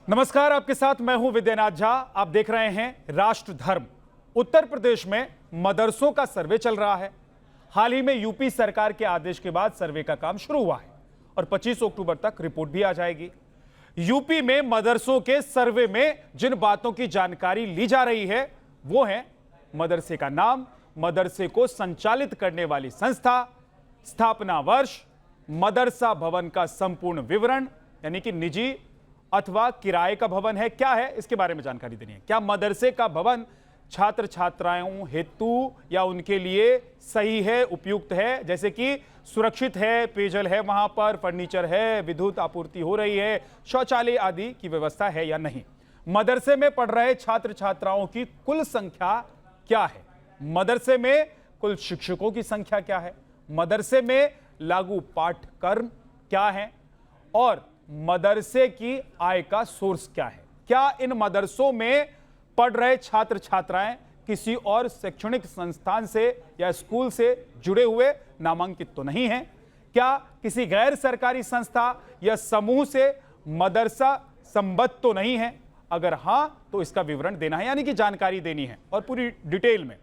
नमस्कार, आपके साथ मैं हूं विद्यानाथ झा। आप देख रहे हैं राष्ट्र धर्म। उत्तर प्रदेश में मदरसों का सर्वे चल रहा है। हाल ही में यूपी सरकार के आदेश के बाद सर्वे का काम शुरू हुआ है और 25 अक्टूबर तक रिपोर्ट भी आ जाएगी। यूपी में मदरसों के सर्वे में जिन बातों की जानकारी ली जा रही है वो है मदरसे का नाम, मदरसे को संचालित करने वाली संस्था, स्थापना वर्ष, मदरसा भवन का संपूर्ण विवरण, यानी कि निजी अथवा किराए का भवन है क्या है, इसके बारे में जानकारी देनी है। क्या मदरसे का भवन छात्र छात्राओं हेतु या उनके लिए सही है, उपयुक्त है, जैसे कि सुरक्षित है, पेयजल है, वहां पर फर्नीचर है, विद्युत आपूर्ति हो रही है, शौचालय आदि की व्यवस्था है या नहीं। मदरसे में पढ़ रहे छात्र छात्राओं की कुल संख्या क्या है, मदरसे में कुल शिक्षकों की संख्या क्या है, मदरसे में लागू पाठ्यक्रम क्या है और मदरसे की आय का सोर्स क्या है। क्या इन मदरसों में पढ़ रहे छात्र छात्राएं किसी और शैक्षणिक संस्थान से या स्कूल से जुड़े हुए नामांकित तो नहीं हैं? क्या किसी गैर सरकारी संस्था या समूह से मदरसा संबद्ध तो नहीं है? अगर हां तो इसका विवरण देना है, यानी कि जानकारी देनी है और पूरी डिटेल में।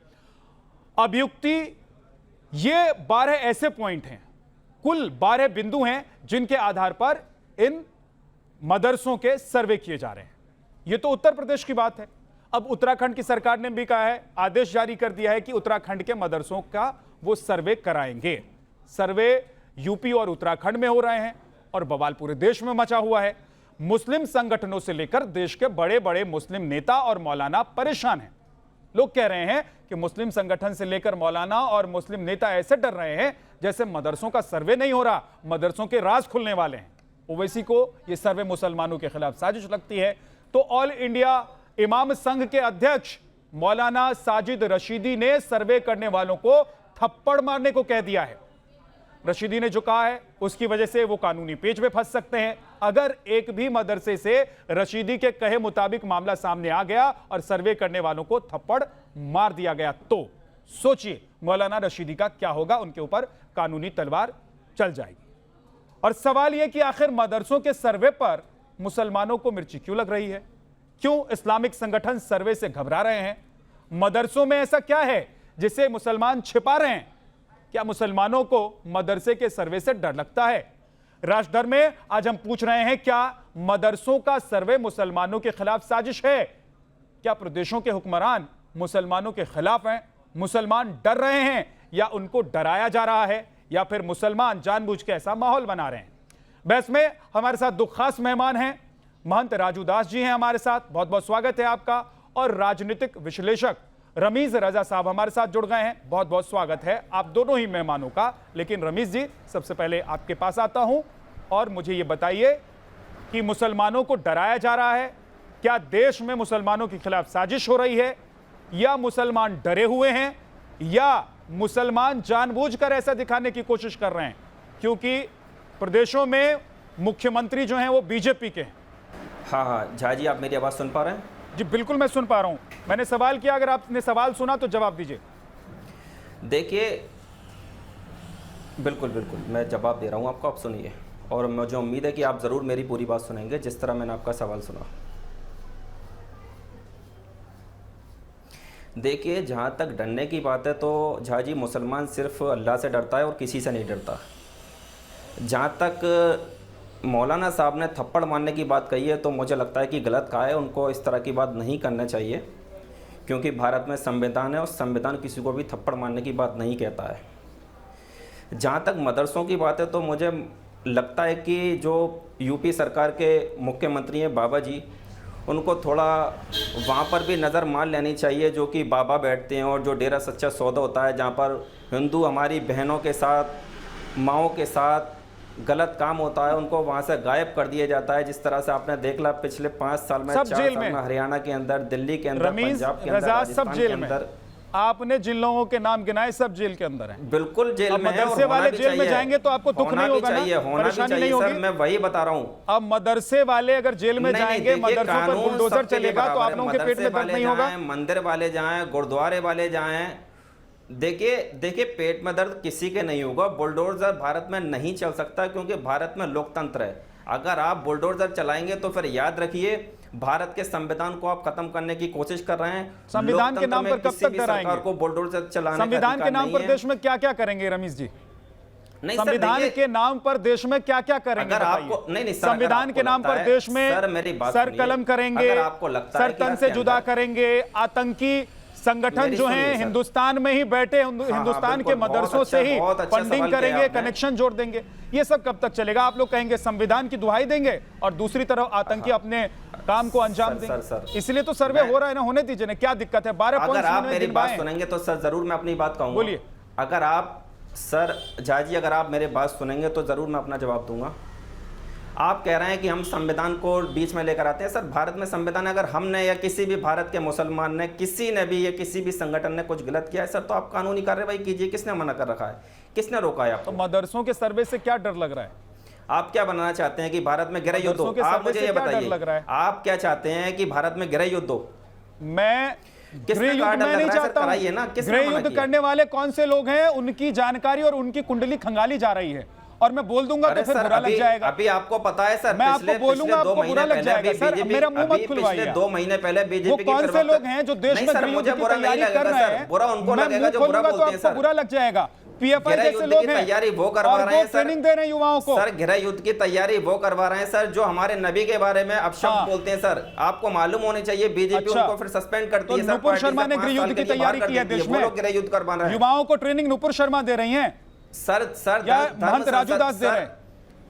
अभियुक्ति, ये 12 ऐसे पॉइंट हैं, कुल 12 बिंदु हैं जिनके आधार पर इन मदरसों के सर्वे किए जा रहे हैं। यह तो उत्तर प्रदेश की बात है। अब उत्तराखंड की सरकार ने भी कहा है, आदेश जारी कर दिया है कि उत्तराखंड के मदरसों का वो सर्वे कराएंगे। सर्वे यूपी और उत्तराखंड में हो रहे हैं और बवाल पूरे देश में मचा हुआ है। मुस्लिम संगठनों से लेकर देश के बड़े बड़े मुस्लिम नेता और मौलाना परेशान हैं। लोग कह रहे हैं कि मुस्लिम संगठन से लेकर मौलाना और मुस्लिम नेता ऐसे डर रहे हैं जैसे मदरसों का सर्वे नहीं हो रहा, मदरसों के राज खुलने वाले हैं। ओवैसी को यह सर्वे मुसलमानों के खिलाफ साजिश लगती है। तो ऑल इंडिया इमाम संघ के अध्यक्ष मौलाना साजिद रशीदी ने सर्वे करने वालों को थप्पड़ मारने को कह दिया है। रशीदी ने जो कहा है उसकी वजह से वो कानूनी पेच में फंस सकते हैं। अगर एक भी मदरसे से रशीदी के कहे मुताबिक मामला सामने आ गया और सर्वे करने वालों को थप्पड़ मार दिया गया तो सोचिए मौलाना रशीदी का क्या होगा। उनके ऊपर कानूनी तलवार चल जाएगी। और सवाल यह कि आखिर मदरसों के सर्वे पर मुसलमानों को मिर्ची क्यों लग रही है? क्यों इस्लामिक संगठन सर्वे से घबरा रहे हैं? मदरसों में ऐसा क्या है जिसे मुसलमान छिपा रहे हैं? क्या मुसलमानों को मदरसे के सर्वे से डर लगता है? राष्ट्रधर्म में आज हम पूछ रहे हैं, क्या मदरसों का सर्वे मुसलमानों के खिलाफ साजिश है? क्या प्रदेशों के हुक्मरान मुसलमानों के खिलाफ हैं? मुसलमान डर रहे हैं या उनको डराया जा रहा है या फिर मुसलमान जानबूझ के ऐसा माहौल बना रहे हैं? बहस में हमारे साथ दो खास मेहमान हैं। महंत राजू दास जी हैं हमारे साथ, बहुत बहुत स्वागत है आपका। और राजनीतिक विश्लेषक रमीज रजा साहब हमारे साथ जुड़ गए हैं, बहुत बहुत स्वागत है आप दोनों ही मेहमानों का। लेकिन रमीज जी, सबसे पहले आपके पास आता हूं और मुझे ये बताइए कि मुसलमानों को डराया जा रहा है, क्या देश में मुसलमानों के खिलाफ साजिश हो रही है, या मुसलमान डरे हुए हैं, या मुसलमान जानबूझकर ऐसा दिखाने की कोशिश कर रहे हैं? क्योंकि प्रदेशों में मुख्यमंत्री जो हैं वो बीजेपी के हैं। हाँ, झा जी, आप मेरी आवाज़ सुन पा रहे हैं? जी बिल्कुल, मैं सुन पा रहा हूं। मैंने सवाल किया, अगर आपने सवाल सुना तो जवाब दीजिए। देखिए, बिल्कुल बिल्कुल मैं जवाब दे रहा हूं आपको, आप सुनिए। और मुझे उम्मीद है कि आप ज़रूर मेरी पूरी बात सुनेंगे जिस तरह मैंने आपका सवाल सुना। देखिए, जहाँ तक डरने की बात है तो झा जी, मुसलमान सिर्फ अल्लाह से डरता है और किसी से नहीं डरता। जहाँ तक मौलाना साहब ने थप्पड़ मारने की बात कही है तो मुझे लगता है कि गलत कहा है। उनको इस तरह की बात नहीं करना चाहिए, क्योंकि भारत में संविधान है और संविधान किसी को भी थप्पड़ मारने की बात नहीं कहता है। जहाँ तक मदरसों की बात है तो मुझे लगता है कि जो यूपी सरकार के मुख्यमंत्री हैं बाबा जी, उनको थोड़ा वहाँ पर भी नज़र मार लेनी चाहिए। जो कि बाबा बैठते हैं और जो डेरा सच्चा सौदा होता है, जहाँ पर हिंदू हमारी बहनों के साथ, माँओं के साथ गलत काम होता है, उनको वहाँ से गायब कर दिया जाता है। जिस तरह से आपने देख ला पिछले 5 साल में, 4 साल में हरियाणा के अंदर, दिल्ली के अंदर, पंजाब के अंदर, राजस्थान के अंदर, आपने जिन लोगों के नाम गिनाए सब जेल के अंदर हैं। बिल्कुल जेल में है। मदरसे वाले जेल में जाएंगे तो आपको दुख नहीं होगा ना? परेशानी नहीं होगी सर, मैं वही बता रहा हूँ। अब मदरसे वाले अगर जेल में जाएंगे, मदरसों पर बुलडोजर चलेगा तो आप लोगों के पेट में दर्द नहीं होगा? मंदिर वाले जाएं, गुरुद्वारे वाले जाएं, देखिए पेट में दर्द किसी के नहीं होगा। बुलडोजर भारत में नहीं चल सकता, क्योंकि भारत में लोकतंत्र है। अगर आप बुलडोजर चलाएंगे तो फिर याद रखिए भारत के संविधान को आप खत्म करने की कोशिश कर रहे हैं। संविधान के नाम पर कब तक डराएंगे? सरकार को बुलडोजर चलाने संविधान के नाम पर देश में क्या क्या करेंगे रमेश जी? नहीं, संविधान के नाम पर देश में क्या क्या करेंगे? अगर आपको नहीं संविधान के नाम पर देश में सर कलम करेंगे, सर तन से जुदा करेंगे, आतंकी संगठन जो हैं हिंदुस्तान में ही बैठे हिंदुस्तान के मदरसों से ही फंडिंग करेंगे, कनेक्शन जोड़ देंगे। ये सब कब तक चलेगा? आप लोग कहेंगे संविधान की दुहाई देंगे और दूसरी तरफ आतंकी अपने काम को अंजाम देंगे। इसलिए तो सर्वे हो रहा है ना, होने दीजिए ना, क्या दिक्कत है? 12 अगर आप मेरी बात सुनेंगे तो सर जरूर मैं अपनी बात कहूंगा। बोलिए। अगर आप सर झा जी अगर आप मेरी बात सुनेंगे तो जरूर मैं अपना जवाब दूंगा। आप कह रहे हैं कि हम संविधान को बीच में लेकर आते हैं। सर भारत में संविधान अगर हमने या किसी भी भारत के मुसलमान ने, किसी ने भी या किसी भी संगठन ने कुछ गलत किया है सर तो आप कानूनी कार्रवाई कीजिए। किसने मना कर रखा है? किसने रोका है आपको? तो मदरसों के सर्वे से क्या डर लग रहा है? आप क्या बनाना चाहते हैं कि भारत में गृह युद्ध हो? आप मुझे ये बताइए, आप क्या चाहते हैं कि भारत में गृह युद्ध हो? मैं गृह युद्ध मैं नहीं चाहता हूं। गृह युद्ध करने वाले कौन से लोग हैं, उनकी जानकारी और उनकी कुंडली खंगाली जा रही है और मैं बोल दूंगा तो फिर बुरा लग जाएगा। अभी आपको पता है सर, मैं आपको बोलूंगा आपको बुरा लग जाएगा। सर मेरा मुंह मत खुलवाइए। 2 महीने पहले बीजेपी वो कौन से लोग हैं जो देश में गृह युद्ध की तैयारी कर रहे हैं? बुरा उनको लगेगा जो बुरा बोलते हैं सर। बुरा लग जाएगा। पीएफआई जैसे लोग हैं तैयारी वो करवा रहे हैं, ट्रेनिंग दे रहे हैं युवाओं को। सर गृह युद्ध की तैयारी वो करवा रहे हैं सर जो हमारे नबी के बारे में अपशब्द बोलते हैं। सर आपको मालूम होनी चाहिए बीजेपी उनको फिर सस्पेंड करती है। नुपुर शर्मा ने गृह युद्ध की तैयारी की है देश में। गृह युद्ध करवा रहे हैं, युवाओं को ट्रेनिंग नुपुर शर्मा दे रही है। सर महंत राजू दास दे रहे हैं।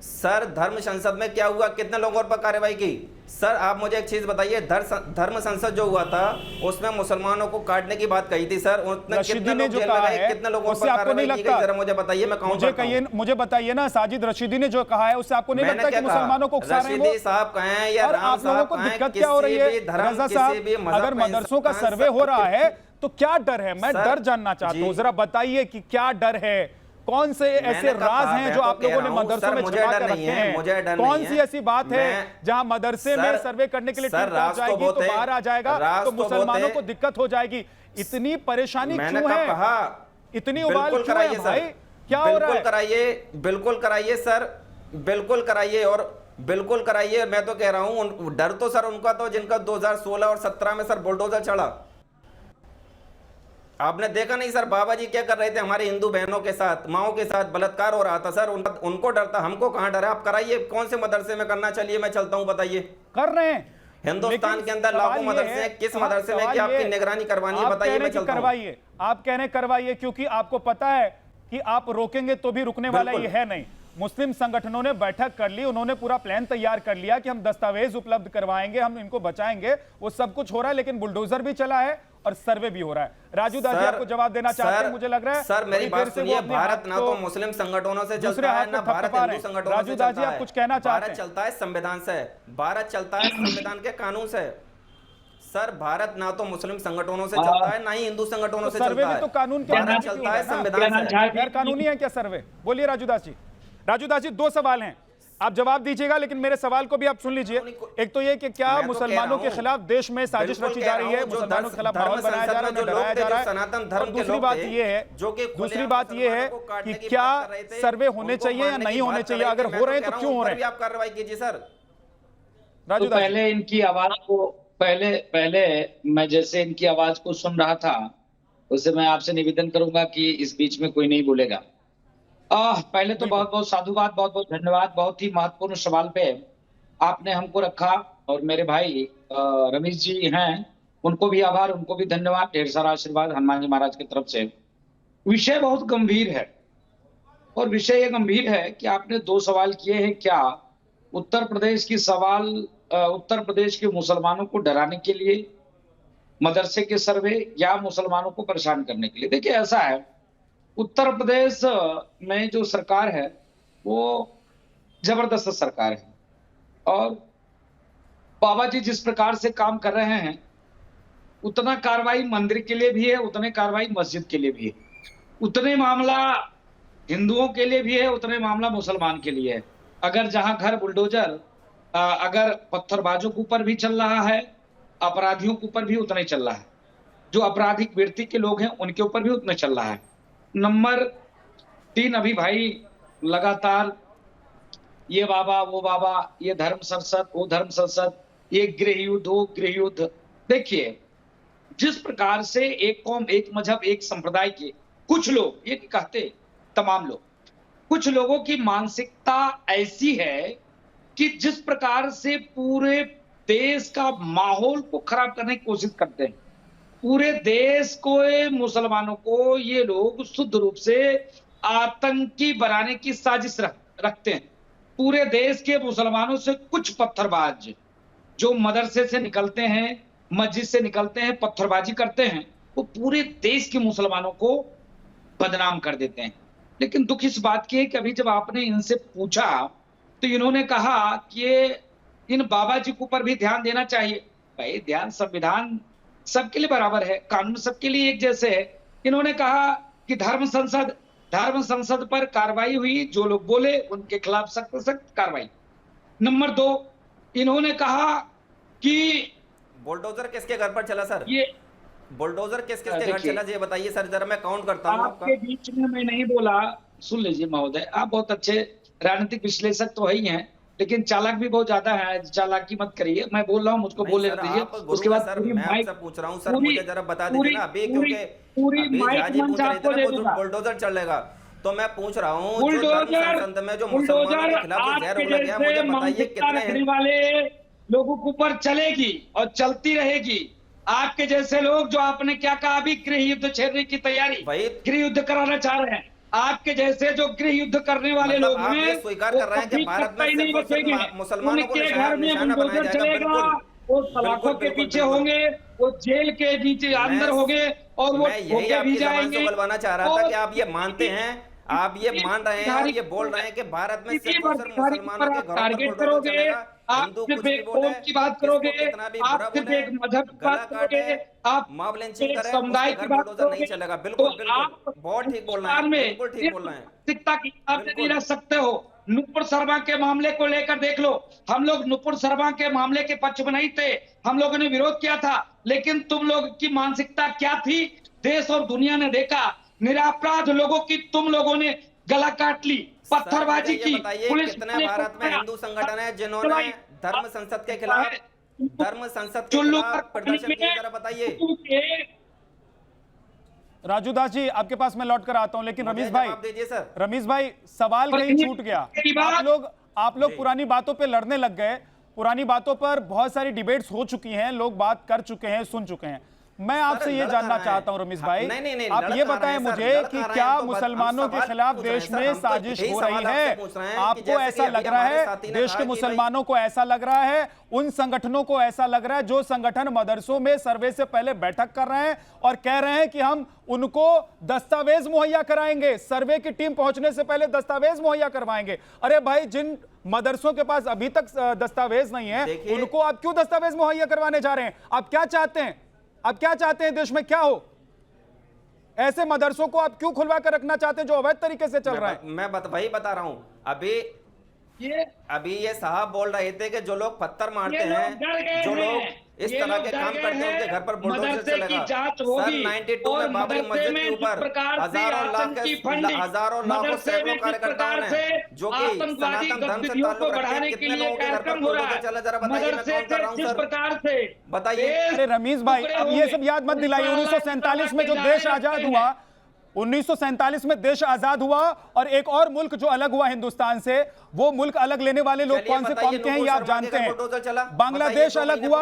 सर धर्म संसद में क्या हुआ? कितने लोगों पर कार्रवाई की? सर आप मुझे एक चीज बताइए, धर्म संसद जो हुआ था उसमें मुसलमानों को काटने की बात कही थी सर, उसने कितने लोग जेल में गए, कितने लोगों पर कार्रवाई की गई? जरा मुझे बताइए, मैं काउंट मुझे बताइए ना, साजिद रशीदी ने जो कहा है उससे आपको नहीं लगता कि मुसलमानों को उकसा रहे हैं? रशीदी साहब कहें या राम साहब कहें, दिक्कत क्या हो रही है? रजा साहब अगर मदरसों का सर्वे हो रहा है तो क्या डर है? मैं डर जानना चाहता हूं, जरा बताइए कि क्या डर है? कौन से ऐसे राज हैं जो आप लोगों ने मदरसों में छुपा कर रखे हैं? कौन सी ऐसी बात है जहां मदरसे में सर्वे करने के लिए टीम पहुंच जाएगी तो बाहर आ जाएगा तो मुसलमानों को दिक्कत हो जाएगी? इतनी परेशानी क्यों है? इतनी उबाल क्यों है भाई? क्या हो रहा है? बिल्कुल कराइए सर, बिल्कुल कराइए और बिल्कुल कराइए। मैं तो कह रहा हूं डर तो सर उनका तो जिनका 2016 और 17 में सर बुलडोजर चढ़ा। आपने देखा नहीं सर बाबा जी क्या कर रहे थे? हमारे हिंदू बहनों के साथ, माओं के साथ बलात्कार हो रहा था सर। उनको डर था, हमको कहां डर है? आप कराइए, कौन से मदरसे में करना? चलिए मैं चलता हूं, बताइए। कर रहे हैं हिंदुस्तान के अंदर लाखों मदरसे हैं, किस मदरसे में क्या आपकी निगरानी करवानी है? बताइए, मैं चलता हूं। करवाइए, आप कह रहे करवाइए क्योंकि आपको पता है कि आप रोकेंगे तो भी रुकने वाला ये है नहीं। मुस्लिम संगठनों ने बैठक कर ली, उन्होंने पूरा प्लान तैयार कर लिया कि हम दस्तावेज उपलब्ध करवाएंगे, हम इनको बचाएंगे। वो सब कुछ हो रहा है, लेकिन बुलडोजर भी चला है और सर्वे भी हो रहा है। राजू दास जी आपको जवाब देना चाहते हैं, मुझे लग रहा है। सर मेरी बात सुनिए, भारत ना तो मुस्लिम संगठनों से चलता है ना भारत हिंदू संगठनों से चलता है। आप कुछ कहना चाहते हैं? भारत चलता है संविधान से, भारत चलता है संविधान के कानून से। सर भारत ना तो मुस्लिम संगठनों से चलता है ना ही हिंदू संगठनों से चलता है। तो कानून क्या चलता है संविधान से। गैर कानूनी है क्या सर्वे? बोलिए राजू दास जी। राजू दास जी 2 सवाल हैं, आप जवाब दीजिएगा, लेकिन मेरे सवाल को भी आप सुन लीजिए। एक तो ये कि क्या मुसलमानों के खिलाफ देश में साजिश रची जा रही है, मुसलमानों के खिलाफ माहौल बनाया जा रहा है, डराया जा रहा है? सनातन धर्म के दूसरी बात ये है कि क्या सर्वे होने चाहिए या नहीं होने चाहिए? अगर हो रहे हैं तो क्यों हो रहे हैं? आप कार्रवाई कीजिए सर। राजू पहले इनकी आवाज को पहले मैं जैसे इनकी आवाज को सुन रहा था, उससे मैं आपसे निवेदन करूंगा कि इस बीच में कोई नहीं बोलेगा। पहले तो बहुत बहुत साधुवाद, बहुत बहुत धन्यवाद। बहुत ही महत्वपूर्ण सवाल पे आपने हमको रखा और मेरे भाई रमेश जी हैं, उनको भी आभार, उनको भी धन्यवाद, ढेर सारा आशीर्वाद हनुमान जी महाराज की तरफ से। विषय बहुत गंभीर है और विषय ये गंभीर है कि आपने 2 सवाल किए हैं। क्या उत्तर प्रदेश की सवाल उत्तर प्रदेश के मुसलमानों को डराने के लिए मदरसे के सर्वे या मुसलमानों को परेशान करने के लिए? देखिए ऐसा है, उत्तर प्रदेश में जो सरकार है वो जबरदस्त सरकार है और बाबा जी जिस प्रकार से काम कर रहे हैं उतना कार्रवाई मंदिर के लिए भी है, उतने कार्रवाई मस्जिद के लिए भी है, उतने मामला हिंदुओं के लिए भी है, उतने मामला मुसलमान के लिए है। अगर जहां घर बुलडोजर अगर पत्थरबाजों के ऊपर भी चल रहा है, अपराधियों के ऊपर भी उतना ही चल रहा है, जो आपराधिक वृत्ति के लोग हैं उनके ऊपर भी उतना चल रहा है। नंबर 3, अभी भाई लगातार ये बाबा वो बाबा, ये धर्म संसद वो धर्म संसद, ये गृह युद्ध वो गृह युद्ध। देखिए, जिस प्रकार से एक कौम, एक मजहब, एक संप्रदाय के कुछ लोग, ये नहीं कहते तमाम लोग, कुछ लोगों की मानसिकता ऐसी है कि जिस प्रकार से पूरे देश का माहौल को खराब करने की कोशिश करते हैं, पूरे देश को, मुसलमानों को ये लोग शुद्ध रूप से आतंकी बनाने की साजिश रखते हैं। पूरे देश के मुसलमानों से कुछ पत्थरबाज जो मदरसे से निकलते हैं, मस्जिद से निकलते हैं, पत्थरबाजी करते हैं, वो पूरे देश के मुसलमानों को बदनाम कर देते हैं। लेकिन दुख इस बात की है कि अभी जब आपने इनसे पूछा तो इन्होंने कहा कि इन बाबा जी के ऊपर भी ध्यान देना चाहिए। भाई, ध्यान, संविधान सबके लिए बराबर है, कानून सबके लिए एक जैसे है। इन्होंने कहा कि धर्म संसद पर कार्रवाई हुई, जो लोग बोले उनके खिलाफ सख्त सख्त कार्रवाई। नंबर 2, इन्होंने कहा कि बुलडोजर किसके घर पर चला सर? ये बुलडोजर किसके घर चला, ये बताइए सर, जरा मैं काउंट करता हूँ। आपके बीच में मैं नहीं बोला, सुन लीजिए महोदय, आप बहुत अच्छे राजनीतिक विश्लेषक तो ही हैं, लेकिन चालाक भी बहुत ज्यादा है। चालाकी मत करिए, मैं बोल रहा हूँ, मुझको बोलने दीजिए। उसके बाद सर मैं आपसे पूछ रहा हूँ सर, मुझे जरा बता दीजिए ना अभी, क्योंकि बुलडोजर चलेगा, तो मैं पूछ रहा हूँ बुलडोजर में जो मुसलमानों के खिलाफ जहर उगला गया, मुझे बताइए कितने वाले लोगों के ऊपर चलेगी और चलती रहेगी। आपके जैसे लोग, जो आपने क्या कहा अभी, गृह युद्ध छेड़ने की तैयारी, गृह युद्ध कराना चाह रहे हैं, आपके जैसे जो गृह युद्ध करने वाले लोग हैं, स्वीकार कर रहे हैं कि भारत में नहीं बचेंगे। मुसलमानों उनके घर में बुलडोजर चलेगा, वो सलाखों के पीछे होंगे, वो जेल के नीचे अंदर होंगे, और वो होके भी जाएंगे। बुलवाना चाह रहा था कि आप ये मानते हैं, आप ये मान रहे हैं और ये बोल रहे हैं कि भारत में सिर्फ और सिर्फ मुसलमानों के घरों पर टारगेट करोगे, आप सिर्फ एक कौम की बात करोगे, आप सिर्फ एक मजहब की बात करोगे, आप मॉब लिंचिंग करें, समुदाय की बात करोगे, नहीं चलेगा। बिल्कुल तो आप बहुत ठीक बोल रहे हैं, बिल्कुल ठीक बोल रहे हैं। मानसिकता की बात नहीं रख सकते हो। नुपुर शर्मा के मामले को लेकर देख लो, हम लोग नुपुर शर्मा के मामले के पक्ष में नहीं थे, हम लोगों ने विरोध किया था, लेकिन तुम लोग की मानसिकता क्या थी, देश और दुनिया ने देखा। निरपराध लोगों की तुम लोगों ने गला काट ली, पत्थरबाजी की। पुलिस, कितने भारत में हिंदू संगठन है जिन्होंने धर्म संसद के खिलाफ प्रदर्शन किया, जरा बताइए। राजू दास जी, आपके पास मैं लौट कर आता हूं, लेकिन रमेश भाई सवाल कहीं छूट गया। आप लोग पुरानी बातों पे लड़ने लग गए। पुरानी बातों पर बहुत सारी डिबेट्स हो चुकी हैं, लोग बात कर चुके हैं, सुन चुके हैं। मैं आपसे ये जानना चाहता हूं रमेश भाई, आप ये बताएं मुझे कि क्या मुसलमानों के खिलाफ देश में साजिश हो रही है? आपको ऐसा लग रहा है, देश के मुसलमानों को ऐसा लग रहा है, उन संगठनों को ऐसा लग रहा है जो संगठन मदरसों में सर्वे से पहले बैठक कर रहे हैं और कह रहे हैं कि हम उनको दस्तावेज मुहैया कराएंगे, सर्वे की टीम पहुंचने से पहले दस्तावेज मुहैया करवाएंगे? अरे भाई, जिन मदरसों के पास अभी तक दस्तावेज नहीं है, उनको आप क्यों दस्तावेज मुहैया करवाने जा रहे हैं? आप क्या चाहते हैं? आप क्या चाहते हैं देश में क्या हो? ऐसे मदरसों को आप क्यों खुलवा कर रखना चाहते हैं जो अवैध तरीके से चल रहा है? मैं वही बता रहा हूं। अभी ये साहब बोल रहे थे कि जो लोग पत्थर मारते हैं, जो लोग इस तरह के काम करते हैं, उनके घर पर बुलडोजर चलेगा। सर 92 में बाबरी मस्जिद के ऊपर हजारों लाखों सैकड़ों कार्यकर्ताओं ने, जो कि सनातन धर्म से ताल्लुक रखते हैं, कितने लोगों के घर पर बुलडोजर चला, जरा बताइए। मैं काउंट कर रहा हूं सर, बताइए। अरे रमेश भाई, अब ये सब याद मत दिलाइए। 1947 में जो देश आजाद हुआ, 1947 में देश आजाद हुआ और एक और मुल्क जो अलग हुआ हिंदुस्तान से, वो मुल्क अलग लेने वाले लोग कौन से कौम के हैं ये आप जानते हैं। बांग्लादेश अलग हुआ,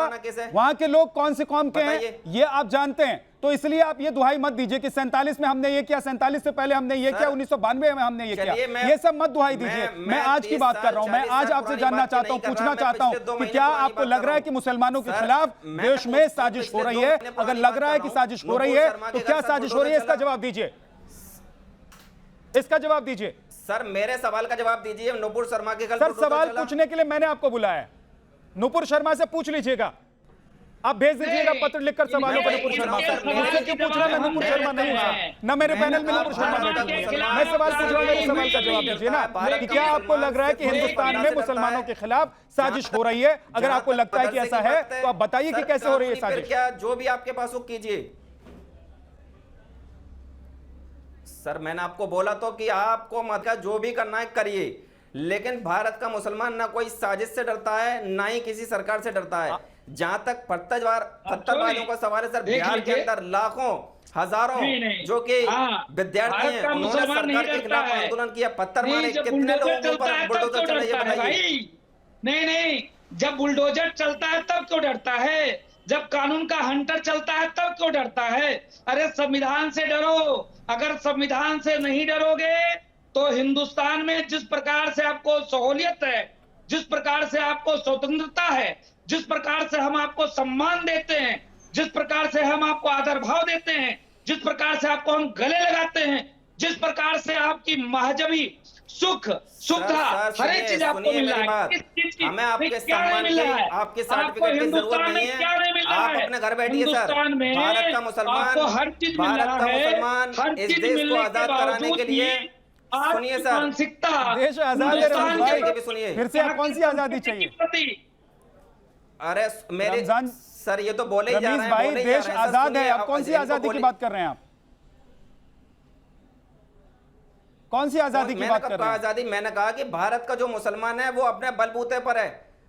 वहां के लोग कौन से कौम के हैं ये आप जानते हैं। तो इसलिए आप ये दुहाई मत दीजिए कि 47 में हमने ये किया, 47 से पहले हमने ये किया, 1992 में हमने ये किया, ये सब मत दुहाई दीजिए। मैं आज की बात कर रहा हूं। मैं आज आपसे जानना चाहता हूं, पूछना चाहता हूं कि क्या आपको लग रहा है कि मुसलमानों के खिलाफ देश में साजिश हो रही है? अगर लग रहा है कि साजिश हो रही है तो क्या साजिश हो रही है, इसका जवाब दीजिए। इसका जवाब दीजिए सर। मेरे सवाल का जवाब दीजिए। नुपुर शर्मा के सर सवाल पूछने के लिए मैंने आपको बुलाया है। नुपुर शर्मा से पूछ लीजिएगा, आप भेज दीजिएगा पत्र लिखकर सवालों पर। नुपुर शर्मा मुझसे क्यों पूछ रहा? मैं नुपुर शर्मा नहीं हूं ना, मेरे पैनल में नुपुर शर्मा बैठा। मैं सवाल पूछ रहा हूं, मेरे सवाल का जवाब दीजिए ना कि क्या आपको लग रहा है कि हिंदुस्तान में मुसलमानों के खिलाफ साजिश हो रही है? अगर आपको लगता है कि ऐसा है तो आप बताइए कि कैसे हो रही है साजिश। क्या जो भी आपके पास हो कीजिए सर। मैंने आपको बोला तो कि आपको मतलब जो भी करना है करिए, लेकिन भारत का मुसलमान ना कोई साजिश से डरता है, ना ही किसी सरकार से डरता है। जहां तक पत्थरबाजों का सवाल है सर, बिहार के अंदर लाखों हजारों जो कि विद्यार्थी हैं, उन्होंने सरकार के खिलाफ आंदोलन किया, पत्थर मारे, कितने लोगों के ऊपर बुलडोजर चले, ये बताइए। नहीं, जब बुलडोजर चलता है तब क्यों डरता है? जब कानून का हंटर चलता है तब क्यों डरता है? अरे संविधान से डरो। अगर संविधान से नहीं डरोगे तो हिंदुस्तान में जिस प्रकार से आपको सहूलियत है, जिस प्रकार से आपको स्वतंत्रता है, जिस प्रकार से हम आपको सम्मान देते हैं, जिस प्रकार से हम आपको आदर भाव देते हैं, जिस प्रकार से आपको हम गले लगाते हैं, जिस प्रकार से आपकी महजबी सुविधा हर एक चीज आपको मिल रहा है, हमें आपके सम्मान की, आपके सर्टिफिकेट की जरूरत नहीं है। आप अपने घर बैठिए सर। भारत का मुसलमान, इस देश को आजाद कराने के लिए, सुनिए सर, देश आजाद है रमीज भाई, सुनिए, फिर से आप कौन सी आजादी चाहिए? अरे मेरे सर ये तो बोले ही जा रहे हैं भाई, देश आजाद है, आप कौन सी आजादी की बात कर रहे हैं? आप कौन सी आजादी की बात कर रहे हैं? आजादी मैंने कहा कि भारत का जो मुसलमान है वो अपने बलबूते पर है।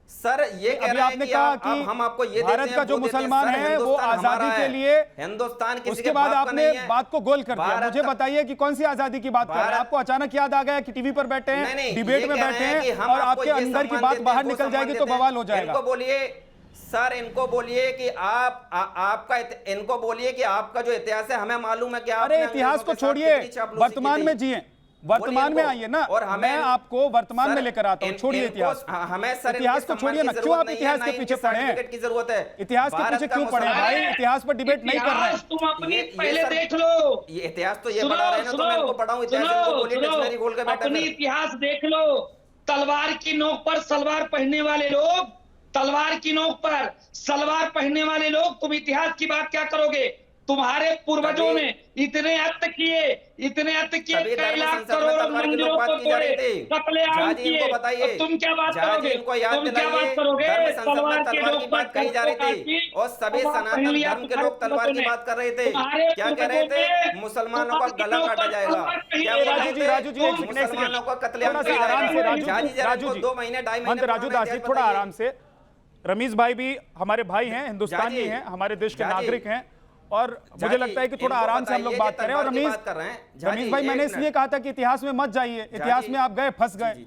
सर ये कह रहे हैं कि हम आपको ये भारत का जो मुसलमान है वो आजादी के लिए, हिंदुस्तान किसी उसके बाद आपने बात को गोल कर दिया। मुझे बताइए कि कौन सी आजादी की बात कर रहे हैं? आपको अचानक याद आ गया कि टीवी पर बैठे हैं, डिबेट में बैठे हैं और आपके अंदर की बात बाहर निकल जाएगी तो बवाल हो जाएगा। इनको बोलिए सर, इनको बोलिए कि इनको बोलिए कि आपका जो इतिहास है हमें मालूम है कि अरे इतिहास को छोड़िए, वर्तमान में जिए, वर्तमान में आइए ना, और मैं आपको वर्तमान में लेकर आता हूँ। छोड़िए इतिहास, हमें सर इतिहास को छोड़िए ना। क्यों आप इतिहास के पीछे पड़े हैं? की जरूरत है, इतिहास के पीछे क्यों पड़े हैं भाई? इतिहास पर डिबेट नहीं कर रहे हैं। तुम अपनी पहले देख लो, ये इतिहास तो ये पढ़ा रहे हैं ना, तो मैं इनको पढ़ाऊं इतिहास, इनको बोलिए डिक्शनरी खोल के बैठा। अपनी इतिहास देख लो। तलवार की नोक पर सलवार पहनने वाले लोग, तलवार की नोक पर सलवार पहनने वाले लोग, तुम इतिहास की बात क्या करोगे? तुम्हारे पूर्वजों ने इतने अत्य किए, कई लाख करोड़ मंदिरों को तोड़े, कत्लेआम किए, तुम क्या बात करोगे? तुम क्या बात करोगे? तलवार की नोक पर कही जा रही थी और सभी सनातन धर्म के लोग तलवार की बात कर रहे थे। क्या कह रहे थे? मुसलमानों का गला काटा जाएगा। राजू जी मुसलमानों का कत्लेआम किया जाएगा। राजू जी 2 महीने 2.5 महीने, राजू दास जी थोड़ा आराम से। रमीज भाई भी हमारे भाई हैं, हिंदुस्तानी हैं, हमारे देश के नागरिक हैं, और मुझे लगता है कि थोड़ा आराम से हम लोग बात करें। और रमीज भाई, मैंने इसलिए कहा था कि इतिहास में मत जाइए, इतिहास में आप गए, फंस गए।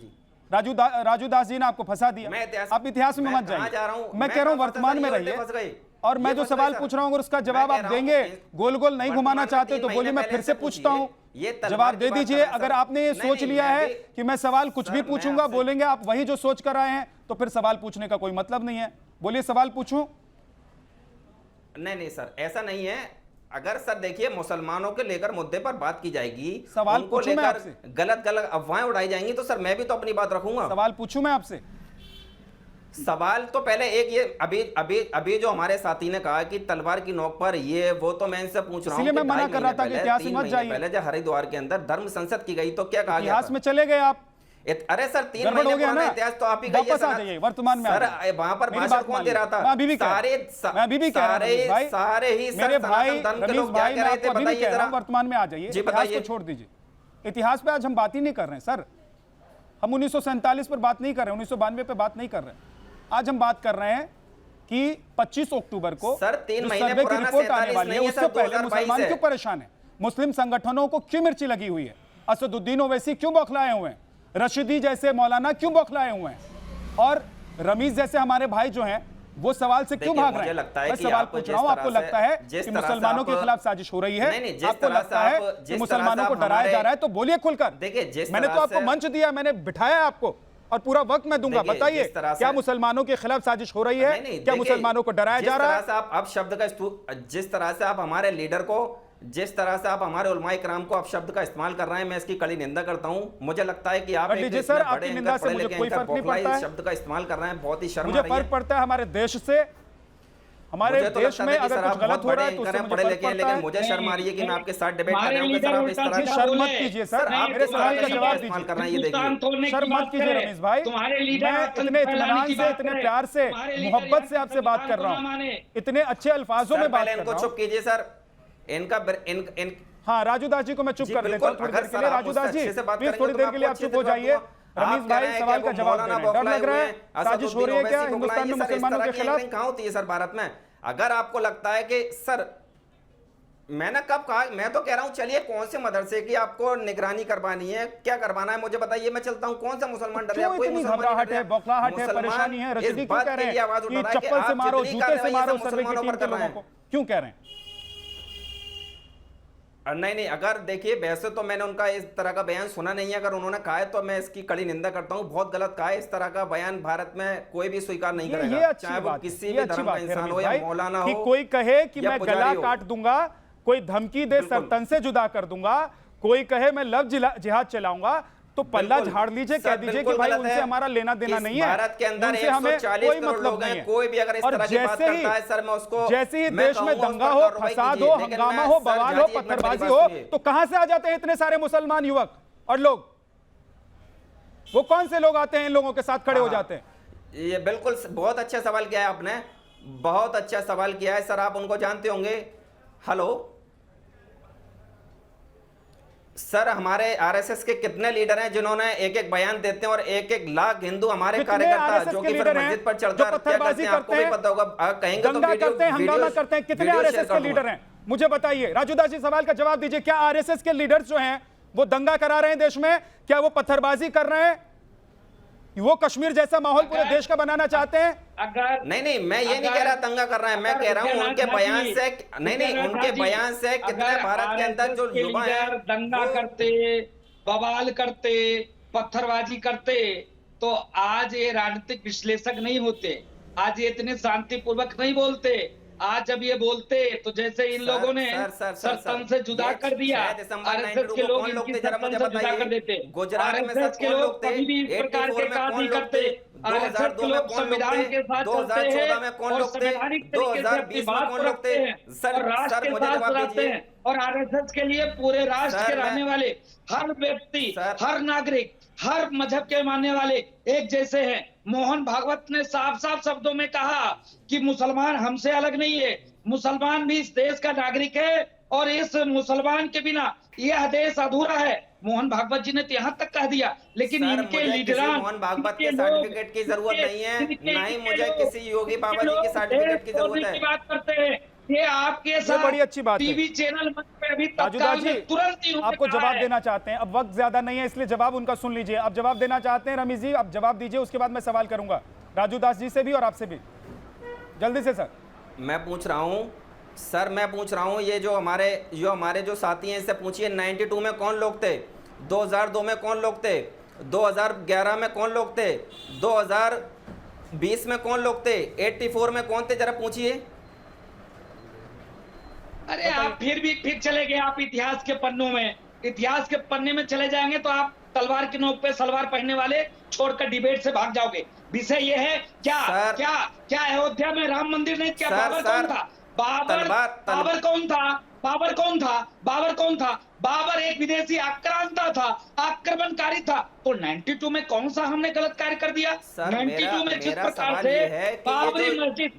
राजू दास जी ने आपको फंसा दिया, आप इतिहास में मत जाइए। मैं कह रहा हूं वर्तमान में रहिए, और मैं जो सवाल पूछ रहा हूं अगर उसका जवाब आप देंगे, गोल गोल नहीं घुमाना चाहते तो बोलिए, मैं फिर से पूछता हूं, जवाब दे दीजिए। अगर आपने ये सोच लिया है कि मैं सवाल कुछ भी पूछूंगा, बोलेंगे आप वही जो सोच कर आए हैं, तो फिर सवाल पूछने का कोई मतलब नहीं है। बोलिए, सवाल पूछूं? नहीं सर, ऐसा नहीं है। अगर सर देखिए, मुसलमानों के लेकर मुद्दे पर बात की जाएगी, सवाल पूछूं मैं आपसे? गलत अफवाहें उड़ाई जाएंगी तो सर मैं भी तो अपनी बात रखूंगा। सवाल पूछूं मैं आपसे? सवाल तो पहले एक ये अभी जो हमारे साथी ने कहा कि तलवार की नोक पर, ये वो तो मैं इनसे पूछ रहा हूं, मैं मना कर रहा था कि इतिहास में मत जाइए। पहले जब हरिद्वार के अंदर धर्म संसद की गई तो क्या कहा गया? इतिहास में चले गए आप। अरे सर 3 महीने पुराना इतिहास तो आप ही गई है, वर्तमान में सर वहां पर भाषण कौन दे रहा था? सारे ही मेरे भाई रमीज भाई, मैं आपको अभी भी कह रहा हूं, वर्तमान में आ जाइए, इतिहास को छोड़ दीजिए। इतिहास पे आज हम बात ही नहीं कर रहे हैं सर, हम 1947 पर बात नहीं कर रहे हैं, 1992 पे बात नहीं कर रहे हैं। आज हम बात कर रहे हैं कि 25 अक्टूबर को सर 3 महीने सर्वे की रिपोर्ट आने वाली है, उससे पहले मुसलमान क्यों परेशान है? मुस्लिम संगठनों को क्यों मिर्ची लगी हुई है? असदुद्दीन ओवैसी क्यों बौखलाए हुए हैं? रशीदी जैसे मौलाना क्यों बौखलाए हुए हैं? और रमीज जैसे हमारे भाई जो हैं वो सवाल से क्यों भाग रहे हैं? मैं सवाल पूछ रहा हूं, आपको लगता है कि मुसलमानों के खिलाफ साजिश हो रही है? आपको लगता है कि मुसलमानों को डराया जा रहा है? तो बोलिए खुलकर। मैंने तो आपको मंच दिया, मैंने बिठाया आपको, और पूरा वक्त मैं दूंगा। बताइए, क्या मुसलमानों के खिलाफ साजिश हो रही है? क्या मुसलमानों को डराया जा रहा है? आप शब्द का, जिस तरह से आप हमारे लीडर को, जिस तरह से आप हमारे उलमाए किराम को आप शब्द का इस्तेमाल कर रहे हैं, मैं इसकी कड़ी निंदा करता हूं। मुझे लगता है कि आप सर, आपकी निंदा से मुझे कोई फर्क नहीं पड़ता है। शब्द का इस्तेमाल कर रहे हैं, बहुत ही शर्म आ रही है। मुझे फर्क पड़ता है हमारे देश से, हमारे देश में अगर कुछ गलत हो रहा है तो उससे मुझे फर्क पड़ता है। लेकिन मुझे शर्म आ रही है कि मैं आपके साथ डिबेट कर रहा हूं, सर आप इस तरह से शर्म मत कीजिए सर, आप मेरे सवाल का जवाब दीजिए। शर्म मत कीजिए रमीज भाई, मैं इतने इत्मीनान से, इतने प्यार से, मोहब्बत से आपसे बात कर रहा हूं, इतने अच्छे अल्फाजों में बात कर रहा हूं। चुप कीजिए सर, इनका हाँ, राजू दास जी को मैं चुप कर देता हूं थोड़ी देर के लिए। राजू दास जी प्लीज थोड़ी देर के लिए आप चुप हो जाइए। रमीज कह भाई रहे हैं सवाल कि का वो जवाब दे मौलाना रहे हैं। डर बौखलाए लग रहा हुए है, हैं, साजिश हो रही है क्या असदुद्दीन हिंदुस्तान में ओवैसी को मुसलमानों बुलाएंगे, के सर, इस खिलाफ? तरह की एंकरिंग कहाँ होती है सर भारत में? अगर आपको लगता है कि सर, मैंने कब कहा, मैं तो कह रहा हूं चलिए कौन से मदरसे की आपको निगरानी करवानी है, क्या करवाना है मुझे बताइए, मैं चलता हूं। कौन सा मुसलमान डर रहा क्यों है? कोई इतनी मुसलमान नहीं घबराहट डर है, रहा। बौखलाहट है, मुसलमान परेशानी है? इस रजवी क्यों बात कह के रहे लिए आवाज हैं उठा कि रहा है कि चप्पल से आप मारो, जितनी जूते से कार्रवाई मारो सब सर्वे की मुसलमानों टीम पर के कर रहे लोगों हैं? को? क्यों कह रहे हैं? नहीं नहीं, अगर देखिए वैसे तो मैंने उनका इस तरह का बयान सुना नहीं है, अगर उन्होंने कहा है तो मैं इसकी कड़ी निंदा करता हूं, बहुत गलत कहा है। इस तरह का बयान भारत में कोई भी स्वीकार नहीं ये करेगा, अच्छी चाहे वो बात किसी है, ये भी अच्छी धर्म का बात है इंसान रमीज हो या भाई मौलाना कि हो कोई कहे कि या मैं पुजारी गला हो। काट दूंगा, कोई धमकी दे बिल्कुल। सर तन से जुदा कर दूंगा, कोई कहे मैं लव जिहाद चलाऊंगा, तो पल्ला बिल्कुल। झाड़ लीजिए, सर, कह दीजिए कि बिल्कुल भाई गलत उनसे है। हमारा लेना देना इस नहीं है, भारत के अंदर उनसे हमें 140 कोई करोड़ मतलब लोग नहीं हैं, है। कोई भी अगर इस और तरह की बात जैसे ही करता है सर, मैं उसको जैसे ही मैं देश में कहूंगा उस दंगा पर हो, कार्रवाई फसाद कीजिए। हो, लेकिन हंगामा मैं हो, सर, बवाल झाजी, हो, एक मिनट मेरी पत्थरबाजी बात हो, सुनिए। तो कहां से आ जाते हैं इतने सारे मुसलमान युवक और लोग? वो कौन से लोग आते हैं इन लोगों के साथ खड़े हो हाँ, जाते हैं? ये बिल्कुल बहुत अच्छा सवाल किया है आपने, बहुत अच्छा सवाल किया है सर। आप उनको जानते होंगे। हेलो सर, हमारे आरएसएस के कितने लीडर हैं जिन्होंने एक एक बयान देते हैं और एक एक लाख हिंदू हमारे कितने कार्यकर्ता आरएसएस जो के कि फिर लीडर हैं मस्जिद पर जो चढ़कर क्या करते पत्थरबाजी हैं आपको करते भी हैं, पता होगा। कहेंगे तो दंगा करते हैं, हंगामा करते हैं? कितने आरएसएस के लीडर हैं मुझे बताइए? राजू दास जी सवाल का जवाब दीजिए। क्या आरएसएस के लीडर्स जो हैं वो दंगा करा रहे हैं देश में? क्या वो पत्थरबाजी कर रहे हैं? वो कश्मीर जैसा माहौल पूरे देश का बनाना चाहते हैं? अगर नहीं, मैं ये नहीं कह रहा दंगा कर रहे हैं, मैं कह रहा हूं उनके बयान से, नहीं, उनके बयान से कितने भारत के अंदर जो युवा हैं दंगा करते, बवाल करते, पत्थरबाजी करते, तो आज ये राजनीतिक विश्लेषक नहीं होते, आज ये इतने शांतिपूर्वक नहीं बोलते। आज जब ये बोलते तो जैसे इन लोगों ने सर तन से जुदा कर दिया, आरएसएस के लोग इनकी सर तन से जुदा कर देते। आरएसएस के लोग कभी भी इस प्रकार के काम नहीं करते। आरएसएस के लोग संविधान के साथ चलते हैं और संवैधानिक तरीके से अपनी बात को रखते हैं और राष्ट्र के साथ रहते हैं। और आरएसएस के लिए पूरे राष्ट्र के रहने वाले हर व्यक्ति, हर नागरिक, हर मजहब के मानने वाले एक जैसे हैं। मोहन भागवत ने साफ साफ शब्दों में कहा कि मुसलमान हमसे अलग नहीं है, मुसलमान भी इस देश का नागरिक है और इस मुसलमान के बिना यह देश अधूरा है। मोहन भागवत जी ने तो यहाँ तक कह दिया, लेकिन इनके लीडरान, मोहन भागवत के सर्टिफिकेट की जरूरत नहीं है, ना ही मुझे किसी योगी बाबा जी के सर्टिफिकेट की जरूरत है। बात करते हैं ये आपके साथ बड़ी अच्छी बात है। टीवी चैनल पे अभी राजू दास तत्काल जी में तुरंत ही आपको जवाब देना चाहते हैं, अब वक्त ज्यादा नहीं है इसलिए जवाब उनका सुन लीजिए। अब जवाब देना चाहते हैं रमीज जी, अब जवाब दीजिए, उसके बाद मैं सवाल करूंगा राजू दास जी से भी और आपसे भी, जल्दी से सर। मैं पूछ रहा हूं सर, मैं पूछ रहा हूं ये जो हमारे जो साथी हैं इससे पूछिए 92 में कौन लोग थे, 2002 में कौन लोग थे, 2011 में कौन लोग थे, 2020 में कौन लोग थे, 84 में कौन थे, जरा पूछिए। अरे आप फिर चले गए आप इतिहास के पन्नों में, इतिहास के पन्ने में चले जाएंगे तो आप तलवार की नोक पे सलवार पहनने वाले छोड़कर डिबेट से भाग जाओगे। विषय ये है क्या अयोध्या में राम मंदिर नहीं, क्या बाबर कौन था? बाबर कौन था? बाबर एक विदेशी आक्रांता था, आक्रमणकारी था। तो 92 में कौन सा हमने गलत कार्य कर दिया? 92 में जिस प्रकार से बाबरी मस्जिद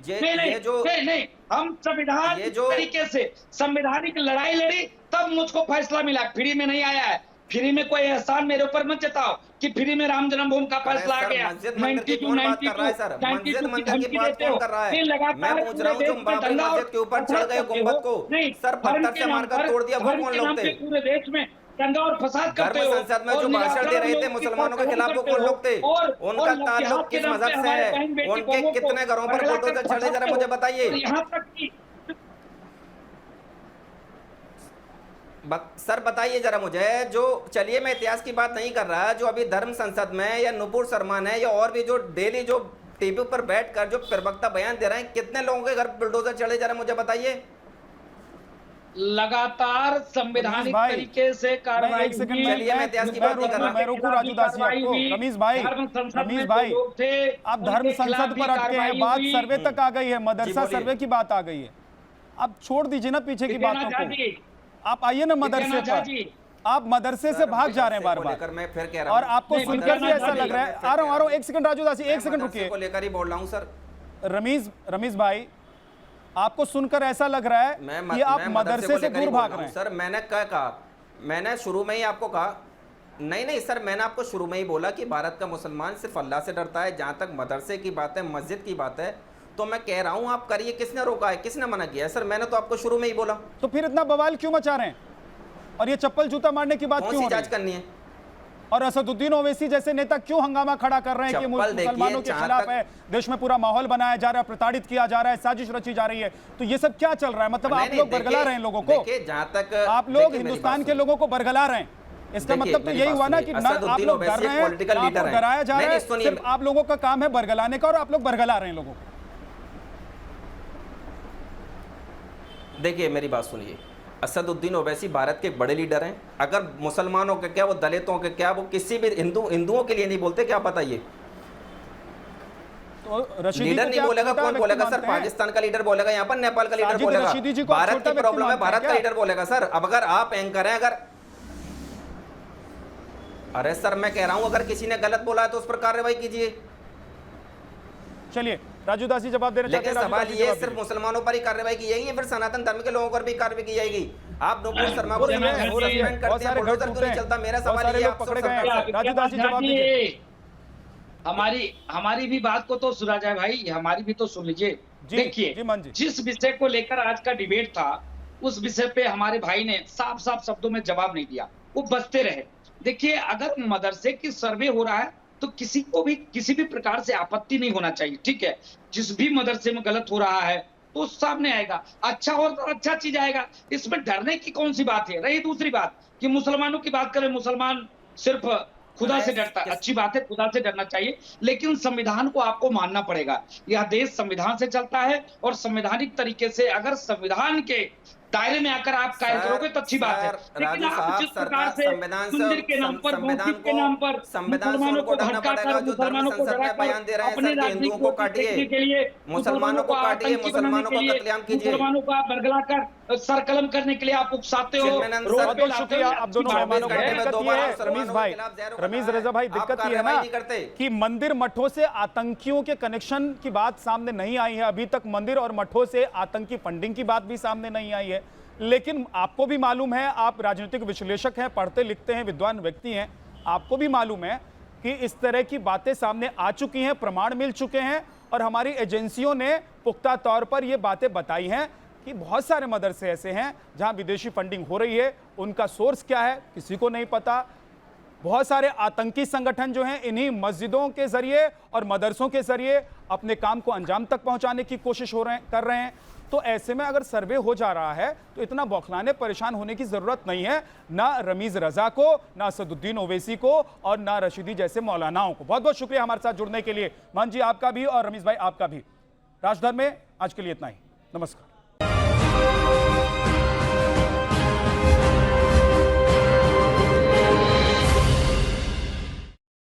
नहीं, हम संविधान तरीके से संवैधानिक लड़ाई लड़ी, तब मुझको फैसला मिला। फ्री में नहीं आया है, फ्री में कोई एहसान मेरे ऊपर मत जताओ कि फ्री में राम जन्मभूमि का फैसला आ गया। 92 की धमकी देते हो, नहीं लगातार पूरे देश में दंगा और फसाद करते हो। संसद में जो भाषण दे रहे थे मुसलमानों के खिलाफ वो कौन लोग थे, उनका ताल्लुक किस मजहब से है, उनके कितने घरों पर बुलडोजर चले, जरा मुझे बताइए। यहाँ तक कि सर बताइए जरा मुझे, जो चलिए मैं इतिहास की बात नहीं कर रहा, जो अभी धर्म संसद में या नुपुर शर्मा ने या और भी जो डेली जो टीवी पर बैठकर जो प्रवक्ता बयान दे रहे हैं, कितने लोगों के घर बुलडोजर चले, जरा मुझे बताइए। लगातार संवैधानिक तरीके से कार्रवाई एक सेकंड मैं रोकूं राजू दास जी आपको। रमीज भाई आप धर्म संसद पर अटके हैं, बात सर्वे तक आ गई है, मदरसा सर्वे की बात आ गई है, अब छोड़ दीजिए ना पीछे की बातों को, आप आइए ना मदरसे पर। आप मदरसे से भाग जा रहे हैं बार बार, मैं फिर कह रहा हूं और आपको सुनकर भी ऐसा लग रहा है। आ रहा हूं एक सेकंड राजू दास, एक सेकंड रुकिए, लेकर ही बोल रहा हूं सर। रमीज भाई आपको सुनकर ऐसा लग रहा है कि आप मदरसे से दूर भाग रहे हैं। सर मैंने क्या कहा, मैंने शुरू में ही आपको कहा नहीं नहीं सर, मैंने आपको शुरू में ही बोला कि भारत का मुसलमान सिर्फ अल्लाह से डरता है। जहाँ तक मदरसे की बात है, मस्जिद की बात है, तो मैं कह रहा हूँ आप करिए। किसने रोका है, किसने मना किया है? सर मैंने तो आपको शुरू में ही बोला। तो फिर इतना बवाल क्यों मचा रहे हैं और ये चप्पल जूता मारने की बात कौन क्यों सी हो रही जांच है? करनी है? और असदुद्दीन ओवैसी जैसे नेता क्यों हंगामा खड़ा कर रहे हैं कि चप्पल देखिए, मुसलमानों के जहां खिलाफ तक- है, देश में पूरा माहौल बनाया जा रहा है, प्रताड़ित किया जा रहा है, साजिश रची जा रही है? तो ये सब क्या चल रहा है? मतलब आप लोग बरगला रहे हैं लोगों को। देखिए जहाँ तक आप लोग हिंदुस्तान के लोगों को बरगला रहे हैं। इसका मतलब तो यही हुआ ना कि ना आप लोग डर रहे हैं, ना आपको डराया जा रहा है, सिर्फ आप लोगों का काम है बरगलाने का और आप लोग बरगला रहे हैं लोगों को। देखिए मेरी बात सुनिए, असदुद्दीन ओवैसी भारत के एक बड़े लीडर हैं। अगर मुसलमानों के क्या, वो दलितों के क्या, वो किसी भी हिंदुओं के लिए नहीं बोलते, क्या पता ये तो रशीदी लीडर को नहीं क्या बोलेगा, छोटा कौन व्यक्ति बोलेगा सर? मानते हैं? पाकिस्तान का लीडर बोलेगा, यहाँ पर नेपाल का लीडर साजिद बोलेगा, रशीदी जी को भारत छोटा की व्यक्ति प्रॉब्लम है, मानते हैं भारत का क्या? लीडर बोलेगा सर। अब अगर आप एंकर हैं, अगर अरे सर मैं कह रहा हूं अगर किसी ने गलत बोला है तो उस पर कार्रवाई कीजिए। चलिए राजू दास जी जवाब देना चाहते लेकिन हैं। राजू सवाल दास जी ये जवाब सिर्फ दीजिए। मुसलमानों पर ही कार्रवाई की जाएगी, फिर सनातन धर्म के लोगों पर भी कार्रवाई की जाएगी? आप नुपुर शर्मा को हो रही है, सस्पेंड हो रही है। करते बहुत हैं, सारे घर बुलडोजर टूटे क्यों नहीं हैं, चलता? मेरा बहुत सवाल सारे ये लोग आपसे पकड़े गए सरकार हैं। से। राजू दास जी जवाब दीजिए। हमारी भी बात को तो सुना जाए भाई, हमारी भी तो सुन लीजिए। जी, देखिए जी मान जी। जिस विषय को लेकर आज का डिबेट था, उस विषय पे हमारे भाई ने साफ साफ शब्दों में जवाब नहीं दिया, वो बचते रहे। देखिए अगर मदरसे की सर्वे हो रहा है तो किसी को भी किसी भी प्रकार से आपत्ति नहीं होना चाहिए, ठीक है। जिस भी मदरसे में गलत हो रहा है तो सामने आएगा, अच्छा हो तो अच्छा चीज आएगा, इसमें डरने की कौन सी बात है? रही दूसरी बात कि मुसलमानों की बात करें, मुसलमान सिर्फ खुदा से डरता है, अच्छी बात है, खुदा से डरना चाहिए, लेकिन संविधान को आपको मानना पड़ेगा। यह देश संविधान से चलता है और संवैधानिक तरीके से अगर संविधान के दायरे में आकर आप कार्य करोगे तो अच्छी बात है। लेकिन आप जिस प्रकार से मंदिर के नाम पर, मस्जिद के नाम पर मुसलमानों को भड़काकर, मुसलमानों को डराकर अपने राजनीतिक को देखने के लिए, मुसलमानों को आतंकी बनाने के लिए, मुसलमानों को आप बरगलाकर सरकलम करने के लिए आप उकसाते हो, रोड पे लाते हो। आप दोनों मेहमानों का दिक्कत ये है रमीज भाई, रमीज रजा भाई, दिक्कत ये है ना कि मंदिर मठों से आतंकियों के कनेक्शन की बात सामने नहीं आई है। अभी तक मंदिर और मठों से आतंकी फंडिंग की बात भी सामने नहीं आई है। लेकिन आपको भी मालूम है, आप राजनीतिक विश्लेषक हैं, पढ़ते लिखते हैं, विद्वान व्यक्ति हैं, आपको भी मालूम है कि इस तरह की बातें सामने आ चुकी हैं, प्रमाण मिल चुके हैं और हमारी एजेंसियों ने पुख्ता तौर पर ये बातें बताई हैं कि बहुत सारे मदरसे ऐसे हैं जहां विदेशी फंडिंग हो रही है। उनका सोर्स क्या है किसी को नहीं पता। बहुत सारे आतंकी संगठन जो हैं इन्हीं मस्जिदों के जरिए और मदरसों के जरिए अपने काम को अंजाम तक पहुंचाने की कोशिश कर रहे हैं। तो ऐसे में अगर सर्वे हो जा रहा है तो इतना बौखलाने परेशान होने की जरूरत नहीं है, ना रमीज रजा को, ना असदुद्दीन ओवैसी को और ना रशीदी जैसे मौलानाओं को। बहुत बहुत शुक्रिया हमारे साथ जुड़ने के लिए। मान जी आपका भी और रमीज भाई आपका भी। राजधर्म में आज के लिए इतना ही। नमस्कार।